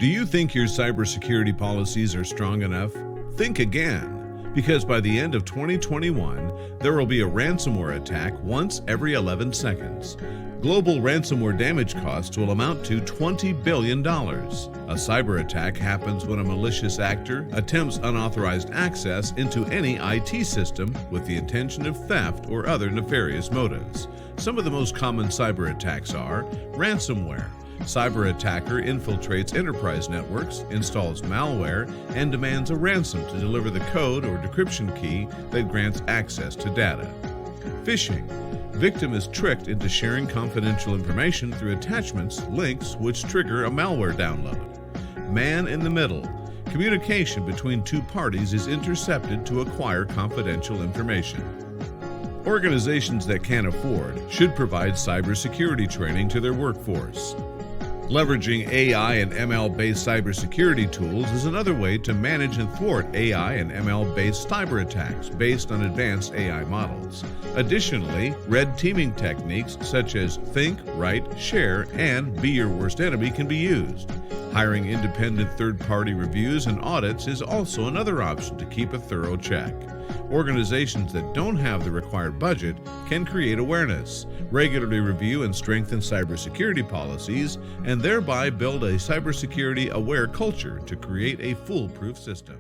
Do you think your cybersecurity policies are strong enough? Think again, because by the end of 2021, there will be a ransomware attack once every 11 seconds. Global ransomware damage costs will amount to $20 billion. A cyber attack happens when a malicious actor attempts unauthorized access into any IT system with the intention of theft or other nefarious motives. Some of the most common cyber attacks are ransomware. Cyber attacker infiltrates enterprise networks, installs malware, and demands a ransom to deliver the code or decryption key that grants access to data. Phishing. Victim is tricked into sharing confidential information through attachments, links, which trigger a malware download. Man in the middle. Communication between two parties is intercepted to acquire confidential information. Organizations that can afford should provide cybersecurity training to their workforce. Leveraging AI and ML-based cybersecurity tools is another way to manage and thwart AI and ML-based cyber attacks based on advanced AI models. Additionally, red teaming techniques such as think, write, share, and be your worst enemy can be used. Hiring independent third-party reviews and audits is also another option to keep a thorough check. Organizations that don't have the required budget can create awareness, regularly review and strengthen cybersecurity policies, and thereby build a cybersecurity-aware culture to create a foolproof system.